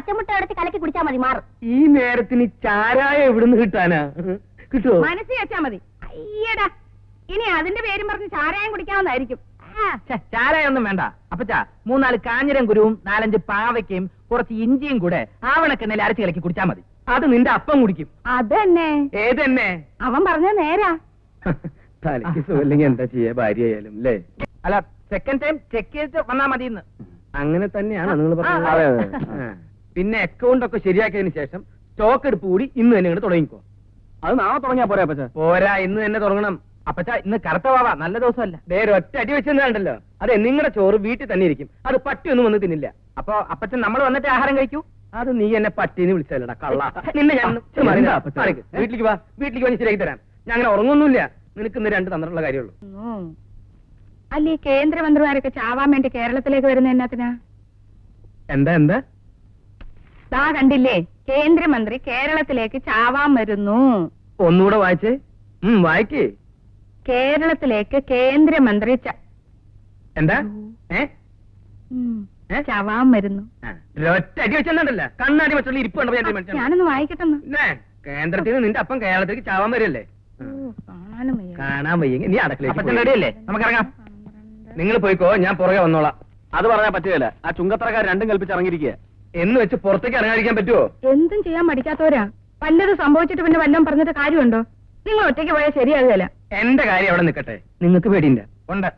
പച്ചമുട്ട എടുത്ത് കലക്കി കുടിച്ചാൽ മതി, മാറും. ഈ നേരത്തിന് ചാരായ എവിടുന്ന് കിട്ടാനാ? കിട്ടുമോ? മനസ്സിൽ വെച്ചാ മതി. അയ്യടാ, ഇനി അതിന്റെ പേരും പറഞ്ഞ് ചാരായം കുടിക്കാവുന്നതായിരിക്കും. ചാരായ ഒന്നും വേണ്ട അപ്പച്ച. 3-4 കാഞ്ഞിരം കുരുവും 4-5 പാവയ്ക്കയും കുറച്ച് ഇഞ്ചിയും കൂടെ ആവണക്കെണ്ണയിൽ അരച്ച് കലക്കി കുടിച്ചാൽ മതി. അത് നിന്റെ അപ്പം കുടിക്കും. അതന്നെ. ഏതെന്നെ? അവൻ പറഞ്ഞ നേരാ. തലയ്ക്ക് സുഖമില്ലെങ്കിൽ എന്താ ചെയ്യാ, ഭാര്യ ആയാലും അല്ലേ? അല്ല, സെക്കൻഡ് ടൈം ചെക്ക് ചെയ്തിട്ട് വന്നാ മതി. അങ്ങനെ തന്നെയാണ് നിങ്ങൾ പറഞ്ഞത്. പിന്നെ അക്കൗണ്ട് ഒക്കെ ശരിയാക്കിയതിന് ശേഷം സ്റ്റോക്ക് എടുപ്പ് കൂടി ഇന്ന് തന്നെ ഇങ്ങോട്ട് തുടങ്ങിക്കോ. അത് നാളെ തുടങ്ങിയാ പോരാ അപ്പച്ച? പോരാ, ഇന്ന് തന്നെ തുടങ്ങണം. അപ്പച്ച, ഇന്ന് കറുത്ത വാവാ, നല്ല ദിവസമല്ല. വേറെ ഒറ്റ അടി വെച്ചെന്നുണ്ടല്ലോ. അതെ, നിങ്ങളുടെ ചോറ് വീട്ടിൽ തന്നെ ഇരിക്കും. അത് പട്ടിയൊന്നും വന്ന് തിന്നില്ല. അപ്പൊ അപ്പച്ചൻ നമ്മൾ വന്നിട്ട് ആഹാരം കഴിക്കൂ. അത് നീ എന്നെ പട്ടീന്ന് വിളിച്ചല്ലടാ കള്ള. നിന്നെ ഞാൻ വീട്ടിലേക്ക് വാ, വീട്ടിലേക്ക് വന്ന് ശരിയാക്കി തരാം. ഞാൻ അങ്ങനെ ഉറങ്ങൊന്നുമില്ല. നിനക്ക് ഇന്ന് 2 തന്നിട്ടുള്ള കാര്യമുള്ളൂ. അല്ല, ഈ കേന്ദ്രമന്ത്രിമാരൊക്കെ ചാവാൻ വേണ്ടി കേരളത്തിലേക്ക് വരുന്ന എന്നാത്തിനാ? എന്താ താ കണ്ടില്ലേ, കേന്ദ്രമന്ത്രി കേരളത്തിലേക്ക് ചാവാൻ വരുന്നു. ഒന്നുകൂടെ വായിച്ചേ. വായിക്കേ. കേരളത്തിലേക്ക് കേന്ദ്രമന്ത്രി എന്താ ചാവാൻ വരുന്നു. ഒറ്റ അടി വെച്ചെന്നുണ്ടല്ല, കണ്ണാടി വെച്ചുള്ള ഇരിപ്പ് കണ്ടപ്പോ ഞാനൊന്ന് വായിക്കട്ടെ. കേന്ദ്രത്തിൽ നിന്ന് നിന്റെ അപ്പം കേരളത്തിലേക്ക് ചാവാൻ വരില്ലേ? കാണാൻ വയ്യെങ്കിൽ നീ അടക്കളയല്ലേ, നമുക്ക് ഇറങ്ങാം. നിങ്ങൾ പോയിക്കോ, ഞാൻ പുറകെ വന്നോളാം. അത് പറയാൻ പറ്റുകയില്ല. ആ ചുങ്കത്തറക്കാർ രണ്ടും കൽപ്പിച്ച് ഇറങ്ങിയിരിക്കുക. എന്ന് വെച്ച് പുറത്തേക്ക് ഇറങ്ങാതിരിക്കാൻ പറ്റുമോ? എന്തും ചെയ്യാൻ പഠിക്കാത്തവരാ. വല്ലതും സംഭവിച്ചിട്ട് പിന്നെ വല്ലതും പറഞ്ഞിട്ട് കാര്യമുണ്ടോ? നിങ്ങൾ ഒറ്റയ്ക്ക് പോയാൽ ശരിയാകുകയല്ല. എന്റെ കാര്യം അവിടെ നിൽക്കട്ടെ. നിങ്ങൾക്ക് പേടിയുണ്ട്? ഉണ്ട്.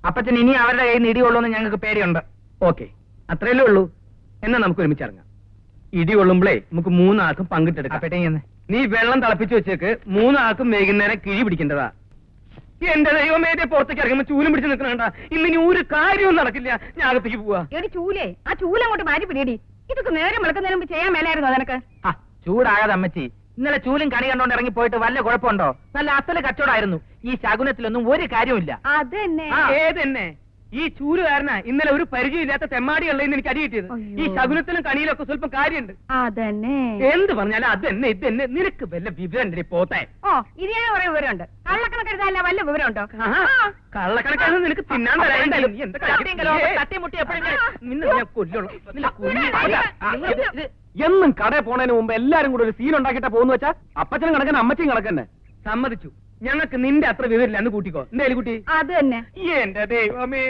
അപ്പച്ചൻ ഇനി അവരുടെ കയ്യിൽ നിന്ന് ഇടികൊള്ളുമെന്ന് ഞങ്ങൾക്ക് പേടിയുണ്ട്. ഓക്കെ, അത്രയല്ലേ ഉള്ളൂ. എന്നാ നമുക്ക് ഒരുമിച്ച് ഇറങ്ങാം. ഇടി കൊള്ളുമ്പോഴേ നമുക്ക് 3 ആൾക്കും പങ്കിട്ടെടുക്കാം. നീ വെള്ളം തിളപ്പിച്ചു വെച്ചേക്ക്. 3 ആൾക്കും വൈകുന്നേരം കിഴി പിടിക്കേണ്ടതാ. എന്റെ ദൈവമേതെ പുറത്തേക്ക് ഇറങ്ങുമ്പോ ചൂലും പിടിച്ച് നിൽക്കണ. ഇന്നിനി ഒരു കാര്യവും നടക്കില്ല. ഞാൻ അകത്തേക്ക് പോവാ. എടി ചൂലേ, ആ ചൂലങ്ങോട്ട് മാറ്റി പിടിയടി. ഇതൊക്കെ നേരം വിളക്കുന്നതിന് മുമ്പ് ചെയ്യാൻ മേലായിരുന്നോ നിനക്ക്? ചൂടാകാതെ അമ്മച്ചി. ഇന്നലെ ചൂലും കണി കണ്ടോണ്ട് ഇറങ്ങി പോയിട്ട് വല്ല കുഴപ്പമുണ്ടോ? നല്ല അസല് കച്ചവടമായിരുന്നു. ഈ ശകുനത്തിലൊന്നും ഒരു കാര്യമില്ല. അതന്നെ. ഏതെന്നെ? ഈ ചൂലുകാരനാ ഇന്നലെ ഒരു പരിചയമില്ലാത്ത തെമ്മാടികളിൽ എനിക്ക് അടി കിട്ടിയത്. ഈ ശകുനത്തിലും കണിയിലൊക്കെ സ്വല്പം കാര്യമുണ്ട്. അതന്നെ. എന്ത് പറഞ്ഞാലും അതന്നെ ഇതന്നെ. നിനക്ക് വല്ല വിവരം പോത്തെ? ഓ, ഇതിനെ കുറെ വിവരമുണ്ട്. കള്ളക്കണക്കെടുത്താല വല്ല വിവരമുണ്ടോ? കള്ളക്കണക്കാണ് നിനക്ക് തിന്നാൻ എന്നും കടയിൽ പോണതിന് മുമ്പ് എല്ലാരും കൂടെ ഒരു സീൻ ഉണ്ടാക്കിട്ടാ പോകുന്ന വെച്ചാ അപ്പച്ചനും കണക്കന്നെ അമ്മച്ചും കണക്കന്നെ. സമ്മതിച്ചു. ഞങ്ങൾക്ക് നിന്റെ അത്ര വിവരില്ല. അന്ന് കൂട്ടിക്കോ. എന്തായാലും കുട്ടി. അത് തന്നെ. എന്റെ ദൈവമേ,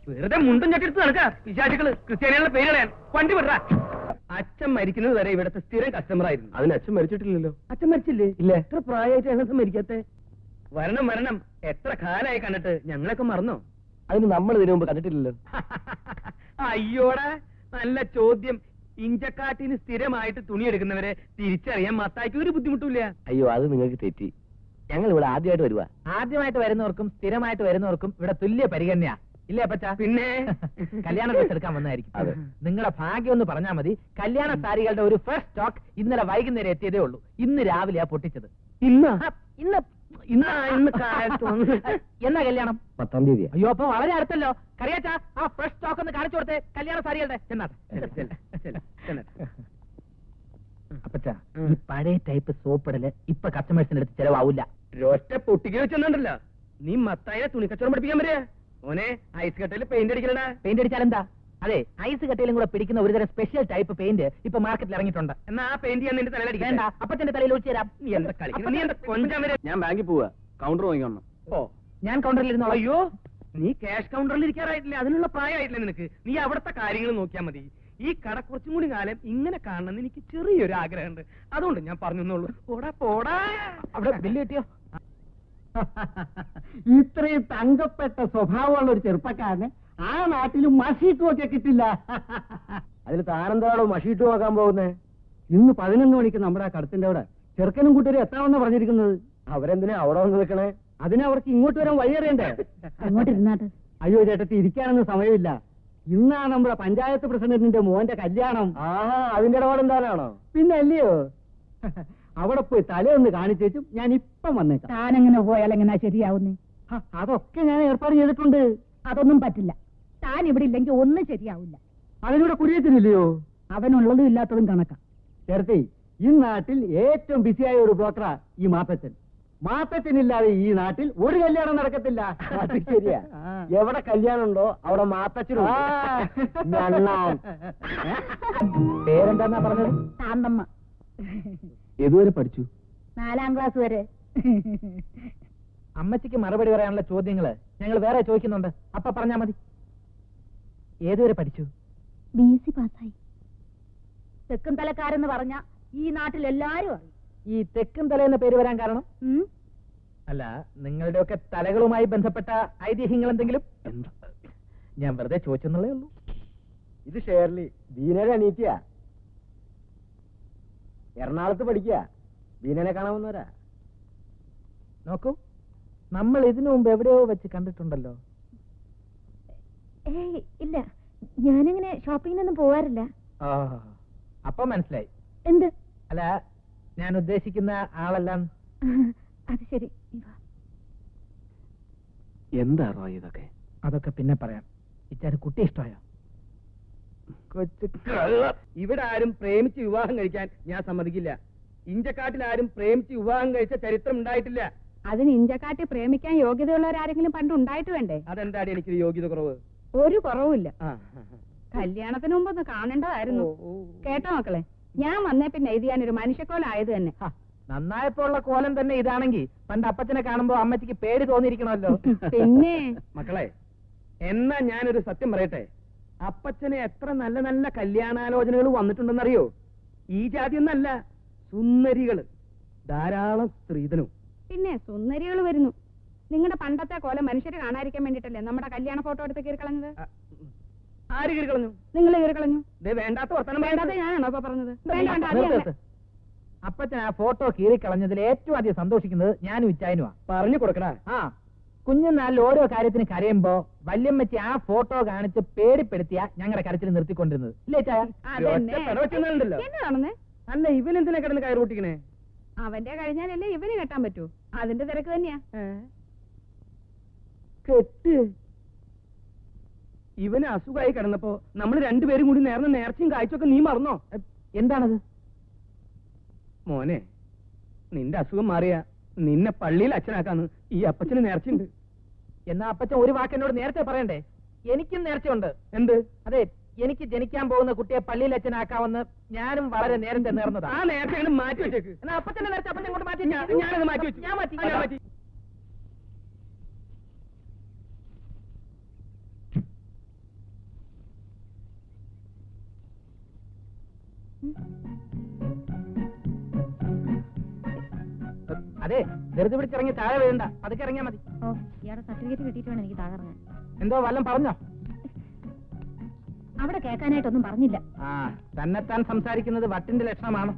വെറുതെ മുണ്ടും ചട്ടിയെടുത്ത് നടക്കാ പിശാചുക്കള്. ക്രിസ്ത്യാനികളുടെ പേര് കളയാൻ. വണ്ടി വിടറാ. അച്ഛൻ മരിക്കുന്നത് വരെ ഇവിടുത്തെ സ്ഥിരം കസ്റ്റമർ ആയിരുന്നു. അതിന് അച്ഛൻ മരിച്ചിട്ടില്ലല്ലോ. അച്ഛൻ മരിച്ചില്ലേ? ഇല്ല. എത്ര പ്രായമായിട്ട് ഞങ്ങൾക്ക് മരിക്കാത്തെ? വരണം. എത്ര കാലായി കണ്ടിട്ട്. ഞങ്ങളൊക്കെ മറന്നോ? അതിന് നമ്മൾ ഇതിനു മുമ്പ് കണ്ടിട്ടില്ലല്ലോ. അയ്യോടാ, നല്ല ചോദ്യം. ഇഞ്ചക്കാട്ടിന് സ്ഥിരമായിട്ട് തുണി എടുക്കുന്നവരെ തിരിച്ചറിയാൻ മത്തായിക്ക് ഒരു ബുദ്ധിമുട്ടില്ല. അയ്യോ, അത് നിങ്ങൾക്ക് തെറ്റി. ഞങ്ങൾ ഇവിടെ ആദ്യമായിട്ട് വരുവാ. ആദ്യമായിട്ട് വരുന്നവർക്കും സ്ഥിരമായിട്ട് വരുന്നവർക്കും ഇവിടെ തുല്യ പരിഗണനയാ. ഇല്ലേ അപ്പച്ച? പിന്നെ കല്യാണ ഡ്രസ് എടുക്കാൻ വന്നായിരിക്കും. നിങ്ങളുടെ ഭാഗ്യം ഒന്ന് പറഞ്ഞാൽ മതി. കല്യാണ സാരികളുടെ ഒരു ഫസ്റ്റ് സ്റ്റോക്ക് ഇന്നലെ വൈകുന്നേരം എത്തിയതേ ഉള്ളൂ. ഇന്ന് രാവിലെയാ പൊട്ടിച്ചത്. എന്നാ കല്യാണം? 10-ാം തീയതി. അയ്യോ, അപ്പൊ വളരെ അടുത്തല്ലോ. കറിയാച്ച, ആ ഫ്രഷ് സ്റ്റോക്ക് ഒന്ന് കാണിച്ചു കൊടുത്തേ കല്യാണ സാരികളുടെ. അപ്പച്ച, ഈ പഴയ ടൈപ്പ് സോപ്പിടല് ഇപ്പൊ കസ്റ്റമേഴ്സിന്റെ അടുത്ത് ചെലവാവില്ല. ഒറ്റ പൊട്ടിക്ക് വെച്ചെന്നുണ്ടല്ലോ. നീ മത്തായിനെ തുണിക്കച്ചവടം പഠിപ്പിക്കാൻ വരിക. ഓനെ ഐസ് കട്ടയിൽ പെയിന്റ് അടിക്കലടാ. പെയിന്റ് അടിച്ചാൽ എന്താ? അതെ, ഐസ് കട്ടയിലും കൂടെ പിടിക്കുന്ന ഒരുതരം സ്പെഷ്യൽ ടൈപ്പ് പെയിന്റ് ഇപ്പൊ മാർക്കറ്റിൽ ഇറങ്ങിയിട്ടുണ്ട്. എന്നാ ആ പെയിന്റ് ഞാൻ നിന്റെ തലയിൽ വേണ്ട, അപ്പച്ചന്റെ തലയിൽ ഒഴിച്ചു തരാം. നീ എന്താ കളിക്കുന്നത്? നീ എന്താ കൊഞ്ചാൻ വരെ? ഞാൻ ബാങ്കിൽ പോവാ. കൗണ്ടർ വാങ്ങിക്കണം. ഓ, ഞാൻ കൗണ്ടറിൽ ഇരുന്നോളാം. അയ്യോ, നീ ക്യാഷ് കൗണ്ടറിൽ ഇരിക്കാറായിട്ടില്ല. അതിനുള്ള പ്രായമായിട്ടില്ല നിനക്ക്. നീ അവിടുത്തെ കാര്യങ്ങൾ നോക്കിയാൽ മതി. ഈ കട കുറച്ചും കൂടി കാലം ഇങ്ങനെ കാണണമെന്ന് എനിക്ക് ചെറിയൊരു ആഗ്രഹമുണ്ട്. അതുകൊണ്ട് ഞാൻ പറഞ്ഞുള്ളൂ. പോടാ. അവിടെ ബില്ല് കിട്ടിയോ? ഇത്രയും തങ്കപ്പെട്ട സ്വഭാവമുള്ള ഒരു ചെറുപ്പക്കാരന് ആ നാട്ടിലും മഷീട്ടും ഒക്കെ കിട്ടില്ല. അതിൽ താനെന്താണോ മഷീട്ട് നോക്കാൻ പോകുന്നേ? ഇന്ന് 11 മണിക്ക് നമ്മുടെ ആ കടത്തിന്റെ അവിടെ ചെറുക്കനും കൂട്ടരും എത്താമെന്നാ പറഞ്ഞിരിക്കുന്നത്. അവരെന്തിനാ അവിടെ വന്ന് നിൽക്കണേ? അതിനെ അവർക്ക് ഇങ്ങോട്ട് വരാൻ വഴിയറിയണ്ടേ? അങ്ങോട്ട് ഇരുന്നാട്ട്. അയ്യോ ചേട്ടത്തി, ഇരിക്കാനൊന്നും സമയമില്ല. ഇന്നാണ് നമ്മുടെ പഞ്ചായത്ത് പ്രസിഡന്റിന്റെ മോന്റെ കല്യാണം. അതിന്റെ ഇടപാടെന്താണോ? പിന്നെ അല്ലയോ, അവിടെ പോയി തലയൊന്ന് കാണിച്ചേച്ചും ഞാൻ ഇപ്പം വന്നേക്കാം. താനെങ്ങനെ പോയാൽ എങ്ങനെയാ ശരിയാവുന്നേ? അതൊക്കെ ഞാൻ ഏർപ്പാട് ചെയ്തിട്ടുണ്ട്. അതൊന്നും പറ്റില്ല. താൻ ഇവിടെ ഇല്ലെങ്കിൽ ഒന്നും ശരിയാവില്ല. അതിലൂടെ കുടിയത്തിനില്ലയോ? അവനുള്ളതും ഇല്ലാത്തതും കണക്കാം. ചേർത്തി, ഈ നാട്ടിൽ ഏറ്റവും ബിസിയായ ഒരു ബ്രോക്കറാ ഈ മാപ്പച്ചൻ. മാത്തച്ഛനില്ലാതെ ഈ നാട്ടിൽ ഒരു കല്യാണം നടക്കത്തില്ല. അത് ശരിയാ. എവിടെ കല്യാണം ഉണ്ടോ അവിടെ മാത്തച്ഛനും പേരെന്താന്നാ പറഞ്ഞത്? ശാന്തമ്മ. ഏതുവരെ പഠിച്ചു? 4ാം ക്ലാസ് വരെ. അമ്മച്ചിക്ക് മറുപടി പറയാനുള്ള ചോദ്യങ്ങള് ഞങ്ങൾ വേറെ ചോദിക്കുന്നുണ്ട്. അപ്പൊ പറഞ്ഞാ മതി. ഏതുവരെ പഠിച്ചു? BSc പാസ്സായി. തെക്കും തലക്കാരെന്ന് പറഞ്ഞ ഈ നാട്ടിൽ എല്ലാരും അറിയും. ഈ തെക്കും തലയെന്ന പേര് വരാൻ കാരണം? അല്ല, നിങ്ങളുടെയൊക്കെ തലകളുമായി ബന്ധപ്പെട്ട ഐതിഹ്യങ്ങൾ എന്തെങ്കിലും? ഞാൻ വെറുതെ ചോദിച്ചെന്നുള്ളേ ഉള്ളൂ. ഇത് ഷേർലി, ബീനയുടെ അനീറ്റിയാ. എറണാകുളത്ത് പഠിക്കുക. ബീനനെ കാണാവുന്നവരാ. നോക്കൂ, നമ്മൾ ഇതിനു മുമ്പ് എവിടെയോ വെച്ച് കണ്ടിട്ടുണ്ടല്ലോ. ഇല്ല, ഞാനിങ്ങനെ ഷോപ്പിങ്ങിനൊന്നും പോവാറില്ല. അപ്പൊ മനസ്സിലായി. എന്ത്? അല്ല, ഞാൻ ഉദ്ദേശിക്കുന്ന ആളെല്ലാം. അത് ശരി. എന്താണോ ഇതൊക്കെ? അതൊക്കെ പിന്നെ പറയാം. ഇച്ചാര് കുട്ടി ഇഷ്ടമായോ? ഇവിടെ ആരും പ്രേമിച്ച് വിവാഹം കഴിക്കാൻ ഞാൻ സമ്മതിക്കില്ല. ഇഞ്ചക്കാട്ടിൽ ആരും പ്രേമിച്ച് വിവാഹം കഴിച്ച ചരിത്രം ഉണ്ടായിട്ടില്ല. അതിന് ഇഞ്ചക്കാട്ടി പ്രേമിക്കാൻ യോഗ്യതയുള്ളവരാരെങ്കിലും പണ്ട് ഉണ്ടായിട്ട് വേണ്ടേ? അതെന്താടി എനിക്കൊരു യോഗ്യത കുറവ്? ഒരു കുറവുമില്ല. ആ, കല്യാണത്തിന് മുമ്പ് ഒന്ന് കാണേണ്ടതായിരുന്നു. കേട്ടോ മക്കളെ, ഞാൻ വന്നേ പിന്നെ എഴുതിയാനൊരു മനുഷ്യക്കോലായത് തന്നെ. നന്നായപ്പോ ഉള്ള കോലം തന്നെ ഇതാണെങ്കിൽ പണ്ട് അപ്പച്ചനെ കാണുമ്പോ അമ്മച്ചിക്ക് പേടി തോന്നിയിരിക്കണമല്ലോ. പിന്നെ മക്കളെ, എന്നാ ഞാനൊരു സത്യം പറയട്ടെ. അപ്പച്ചന് എത്ര നല്ല നല്ല കല്യാണാലോചനകൾ വന്നിട്ടുണ്ടെന്നറിയോ? ഈ ജാതി ഒന്നല്ല, സുന്ദരികള് ധാരാളം സ്ത്രീധനും. പിന്നെ സുന്ദരികൾ വരുന്നു. നിങ്ങളുടെ പണ്ടത്തെ കോലം മനുഷ്യര് കാണാതിരിക്കാൻ വേണ്ടിട്ടല്ലേ നമ്മുടെ കല്യാണ ഫോട്ടോ എടുത്ത് കീറിക്കളഞ്ഞത്? ആര് കീറിക്കളഞ്ഞു? നിങ്ങൾ കീറിക്കളഞ്ഞു. വേണ്ടാത്ത വർത്തമാനം വേണ്ടാതെ ഞാനാണോ ഇപ്പൊ പറഞ്ഞത്? വേണ്ട, വേണ്ട, അത് നിർത്ത്, ഞാൻ- നിർത്ത്. അപ്പച്ചൻ ആ ഫോട്ടോ കീറിക്കളഞ്ഞതിൽ ഏറ്റവും അധികം സന്തോഷിക്കുന്നത് ഞാനും ഇച്ചായനുമാ. പറഞ്ഞു കൊടുക്കടാ. ആ, കുഞ്ഞുനാളിൽ ഓരോ കാര്യത്തിന് കരയുമ്പോ വല്യമ്മച്ചി ആ ഫോട്ടോ കാണിച്ച് പേടിപ്പെടുത്തിയ ഞങ്ങളുടെ കരച്ചിൽ നിർത്തിക്കൊണ്ടിരുന്നത് ഇല്ലേ ചായ? അതന്നെ. പിടവെച്ചുണ്ടല്ലോ. എന്നതാണെന്ന്? അല്ല, ഇവൻ എന്തിനാ കിടന്ന് കയറൂട്ടിക്കണേ? അവന്റെ കഴിഞ്ഞാലല്ലേ ഇവന് കെട്ടാൻ പറ്റൂ. അതിന്റെ തിരക്ക് തന്നെയാ. കെട്ട്. ഇവന് അസുഖമായി കിടന്നപ്പോ നമ്മൾ രണ്ടുപേരും കൂടി നേർന്ന നേർച്ചയും കാഴ്ചയൊക്കെ നീ മറന്നോ? എന്താണത്? മോനെ, നിന്റെ അസുഖം മാറിയ നിന്നെ പള്ളിയിൽ അച്ഛനാക്കാന്ന് ഈ അപ്പച്ചന് നേർച്ചയുണ്ട്. എന്നാ അപ്പച്ചൻ ഒരു വാക്ക് എന്നോട് നേരത്തെ പറയണ്ടേ? എനിക്കും നേർച്ചയുണ്ട്. എന്ത്? അതെ, എനിക്ക് ജനിക്കാൻ പോകുന്ന കുട്ടിയെ പള്ളിയിൽ അച്ഛനാക്കാമെന്ന് ഞാനും വളരെ നേരത്തെ നേർന്നതാ. ആ നേരത്തെ മാറ്റി വെച്ചേക്ക്. എന്നാ അപ്പച്ചന്റെ നേരത്തെ അപ്പച്ചൻ കൊണ്ട് മാറ്റി. ഞാനത് മാറ്റി വെച്ചു. ഞാൻ മാറ്റി. ഞാൻ മാറ്റി. അതെ, ധൃതി പിടിച്ചിറങ്ങി താഴെ വീഴണ്ട. അതൊക്കെ ഇറങ്ങിയാ മതി. ഓ, ഇയാളുടെ സർട്ടിഫിക്കറ്റ് കിട്ടിയിട്ട് വേണം എനിക്ക് താഴെ. എന്തോ വല്ലം പറഞ്ഞോ? അവിടെ കേൾക്കാനായിട്ടൊന്നും പറഞ്ഞില്ല. ആ, തന്നെത്താൻ സംസാരിക്കുന്നത് വട്ടിന്റെ ലക്ഷണമാണ്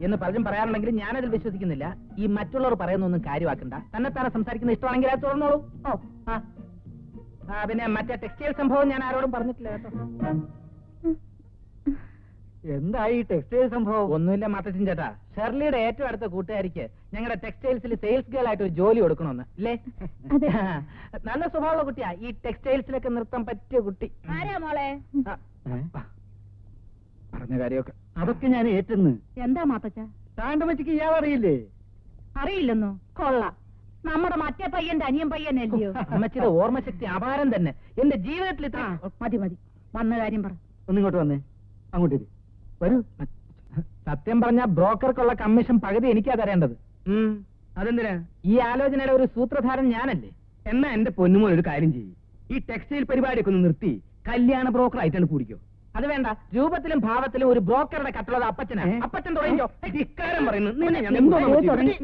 എന്ന് പലരും പറയാറുണ്ടെങ്കിലും ഞാനതിൽ വിശ്വസിക്കുന്നില്ല. ഈ മറ്റുള്ളവർ പറയുന്നൊന്നും കാര്യമാക്കണ്ട. തന്നെത്താനെ സംസാരിക്കുന്ന ഇഷ്ടമാണെങ്കിൽ അത് തുറന്നോളൂ. ഓ, ആ, പിന്നെ മറ്റേ ടെക്സ്റ്റൈൽ സംഭവം ഞാൻ ആരോടും പറഞ്ഞിട്ടില്ല കേട്ടോ. എന്തായി ടെക്സ്റ്റൈൽ സംഭവം? ഒന്നുമില്ല മാത്തച്ഛൻ ചേട്ടാ, ഷെർലിയുടെ ഏറ്റവും അടുത്ത കൂട്ടുകാരിക്ക് ഞങ്ങളുടെ ടെക്സ്റ്റൈൽസിൽ സെയിൽസ് ഗേൾ ആയിട്ട് ഒരു ജോലി കൊടുക്കണമെന്ന് ഇല്ലേ? അതെ. നല്ല സ്വഭാവമുള്ള കുട്ടിയാ. ഈ ടെക്സ്റ്റൈൽസിലൊക്കെ നിർത്താൻ പറ്റിയ കുട്ടി. ആരാ മോളെ? പറഞ്ഞ കാര്യമൊക്കെ അതൊക്കെ ഞാൻ ഏറ്റെന്ന്. എന്താ മാത്തച്ച? താണ്ടമ്മച്ചിക്ക് ഇയാളറിയില്ലേ? അറിയില്ലെന്നോ? കൊള്ളാം. നമ്മുടെ മറ്റേ പയ്യന്റെ അനിയൻ പയ്യനല്ലയോ? അമ്മച്ചിയുടെ ഓർമ്മശക്തി അപാരം തന്നെ. എന്റെ ജീവിതത്തിൽ ഇത്ര മതി മതി, വന്ന കാര്യം പറ. ഒന്നിങ്ങോട്ട് വന്നേ. അങ്ങോട്ടേക്ക് വരൂ. സത്യം പറഞ്ഞ ബ്രോക്കർക്കുള്ള കമ്മീഷൻ പകുതി എനിക്കാ തരേണ്ടത്. അതെന്തിനാ? ഈ ആലോചനയുടെ ഒരു സൂത്രധാരൻ ഞാനല്ലേ? എന്നാ എന്റെ പൊന്നുമോൻ ഒരു കാര്യം ചെയ്യും. ഈ ടെക്സ്റ്റൈൽ പരിപാടിയൊക്കെ ഒന്ന് നിർത്തി കല്യാണ ബ്രോക്കർ ആയിട്ടാണ് കൂടിക്കോ. അത് വേണ്ട. രൂപത്തിലും ഭാവത്തിലും ഒരു ബ്രോക്കറുടെ കട്ടുള്ളത് അപ്പച്ചനാ. അപ്പച്ചൻ തുടങ്ങിയോ? ധിക്കാരം പറയുന്നു. നിന്നെ ഞാൻ എന്തോ എന്തോ തുടങ്ങി.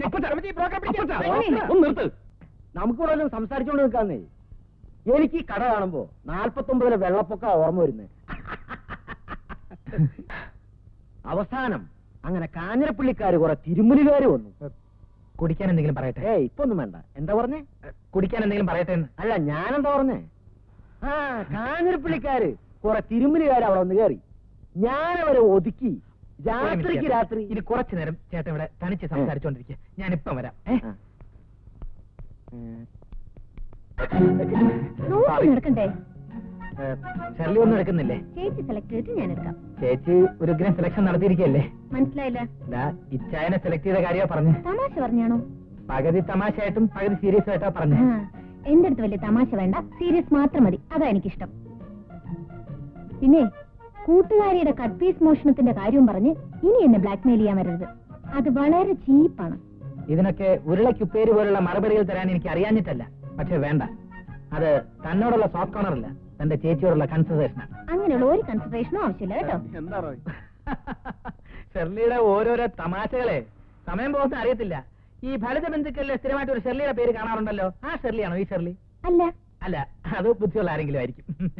ഒന്ന് നിർത്ത്. നമുക്കിവിടെ വല്ലതും സംസാരിച്ചോണ്ട് നിൽക്കാന്നേ. എനിക്ക് ഈ കട കാണുമ്പോ 49 വെള്ളപ്പൊക്ക ഓർമ്മ വരുന്നേ. അവസാനം അങ്ങനെ കാഞ്ഞിരപ്പള്ളിക്കാര് കുറെ തിരുമുലുകാര് വന്നു. കുടിക്കാൻ എന്തെങ്കിലും പറയട്ടെ? ഇപ്പൊ ഒന്നും വേണ്ട. എന്താ പറഞ്ഞേ? കുടിക്കാൻ എന്തെങ്കിലും പറയട്ടെ എന്ന്. അല്ല, ഞാനെന്താ പറഞ്ഞേ? ആ, കാഞ്ഞിരപ്പള്ളിക്കാര് കുറെ തിരുമുലുകാര് അവിടെ വന്ന് കയറി. ഞാനവരെ ഒതുക്കി രാത്രിക്ക് രാത്രി. ഇനി കുറച്ചു നേരം ചേട്ടൻ ഇവിടെ തനിച്ച് സംസാരിച്ചോണ്ടിരിക്കുക. ഞാനിപ്പം വരാം. എടുക്കണ്ടേ? ഷെർലി ഒന്നും എടുക്കുന്നില്ലേ? ചേച്ചി സെലക്ട് ചെയ്തിട്ട് ഞാൻ എടുക്കാം. ചേച്ചി ഒരു സെലക്ഷൻ നടത്തിയിരിക്കല്ലേ? മനസ്സിലായില്ല. ഇച്ചായനെ സെലക്ട് ചെയ്ത കാര്യമാ പറഞ്ഞു. തമാശ പറഞ്ഞാണോ? പകുതി തമാശയായിട്ടും പകുതി സീരിയസ് ആയിട്ടാ പറഞ്ഞേ. എന്റെ അടുത്ത് വലിയ തമാശ വേണ്ട, സീരിയസ് മാത്രം മതി, അതാ എനിക്കിഷ്ടം. പിന്നെ കൂട്ടുകാരിയുടെ കട്ട് പീസ് മോഷണത്തിന്റെ കാര്യവും പറഞ്ഞ് ഇനി എന്നെ ബ്ലാക്ക്മെയിൽ ചെയ്യാൻ വരരുത്. അത് വളരെ ചീപ്പാണ്. ഇതിനൊക്കെ ഉരുളക്കുപ്പേര് പോലുള്ള മറുപടികൾ തരാൻ എനിക്ക് അറിയാഞ്ഞിട്ടല്ല, പക്ഷെ വേണ്ട. അത് തന്നോടുള്ള സോഫ്റ്റ് കോർണർ അല്ല, തന്റെ ചേച്ചിയോടുള്ള കൺസിഡറേഷനാണ്. അങ്ങനെയുള്ള ഒരു കൺസിഡറേഷനും ആവശ്യമില്ല കേട്ടോ. എന്താണോ ഷെർലിയുടെ ഓരോരോ തമാശകളെ സമയം പോകുന്ന അറിയത്തില്ല. ഈ ഫലിത ബന്ധുക്കളിൽ സ്ഥിരമായിട്ട് ഒരു ഷെർലിയുടെ പേര് കാണാറുണ്ടല്ലോ. ആ ഷെർലിയാണോ ഈ ഷെർലി? അല്ല, അല്ല, അത് ബുദ്ധിയുള്ള ആരെങ്കിലും ആയിരിക്കും.